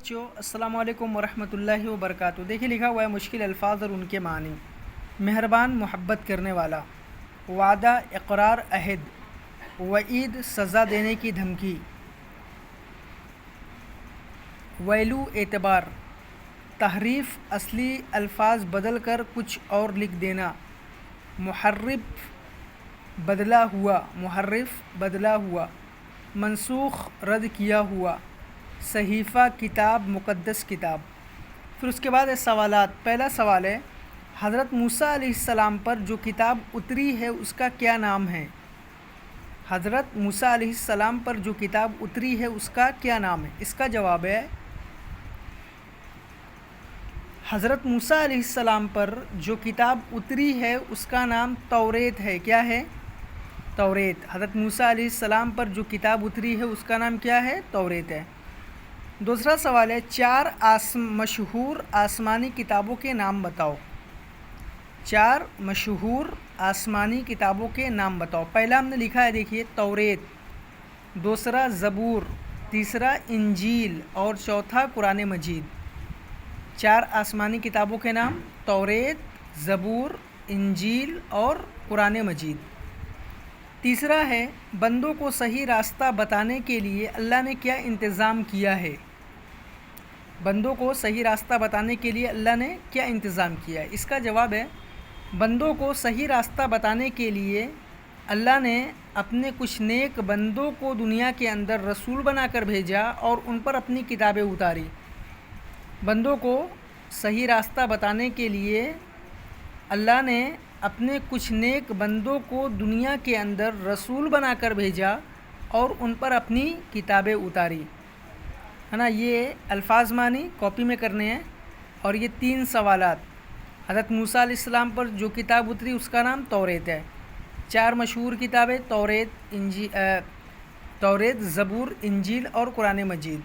بچوں، السلام علیکم ورحمۃ اللہ وبرکاتہ۔ دیکھیے لکھا ہوا ہے مشکل الفاظ اور ان کے معنی۔ مہربان، محبت کرنے والا، وعدہ، اقرار، عہد، وعید، سزا دینے کی دھمکی، ویلو، اعتبار، تحریف، اصلی الفاظ بدل کر کچھ اور لکھ دینا، محرف، بدلا ہوا، محرف، بدلا ہوا، منسوخ، رد کیا ہوا، صحیفہ، کتاب، مقدس کتاب۔ پھر اس کے بعد ہے سوالات۔ پہلا سوال ہے، حضرت موسیٰ علیہ السلام پر جو کتاب اتری ہے اس کا کیا نام ہے؟ حضرت موسیٰ علیہ السلام پر جو کتاب اتری ہے اس کا کیا نام ہے؟ اس کا جواب ہے، حضرت موسیٰ علیہ السلام پر جو کتاب اتری ہے اس کا نام توریت ہے۔ کیا ہے؟ توریت۔ حضرت موسیٰ علیہ السلام پر جو کتاب اتری ہے اس کا نام کیا ہے؟ توریت ہے۔ دوسرا سوال ہے، چار مشہور آسمانی کتابوں کے نام بتاؤ۔ چار مشہور آسمانی کتابوں کے نام بتاؤ۔ پہلا ہم نے لکھا ہے، دیکھیے، توریت، دوسرا زبور، تیسرا انجیل اور چوتھا قرآن مجید۔ چار آسمانی کتابوں کے نام: توریت، زبور، انجیل اور قرآن مجید۔ تیسرا ہے، بندوں کو صحیح راستہ بتانے کے لیے اللہ نے کیا انتظام کیا ہے؟ بندوں کو صحیح راستہ بتانے کے لیے اللہ نے کیا انتظام کیا ہے؟ اس کا جواب ہے، بندوں کو صحیح راستہ بتانے کے لیے اللہ نے اپنے کچھ نیک بندوں کو دنیا کے اندر رسول بنا کر بھیجا اور ان پر اپنی کتابیں اتاری۔ بندوں کو صحیح راستہ بتانے کے لیے اللہ نے اپنے کچھ نیک بندوں کو دنیا کے اندر رسول بنا کر بھیجا اور ان پر اپنی کتابیں اتاری، ہے نا۔ یہ الفاظ معنی کاپی میں کرنے ہیں۔ اور یہ تین سوالات، حضرت موسیٰ علیہ السلام پر جو کتاب اتری اس کا نام توریت ہے۔ چار مشہور کتابیں: توریت، زبور، انجیل اور قرآن مجید۔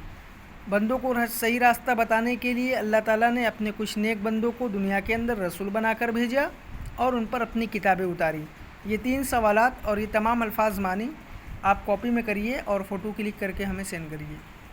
بندوں کو صحیح راستہ بتانے کے لیے اللہ تعالیٰ نے اپنے کچھ نیک بندوں کو دنیا کے اندر رسول بنا کر بھیجا اور ان پر اپنی کتابیں اتاری۔ یہ تین سوالات اور یہ تمام الفاظ معنی آپ کاپی میں کریے اور فوٹو کلک کر کے ہمیں سینڈ کریے۔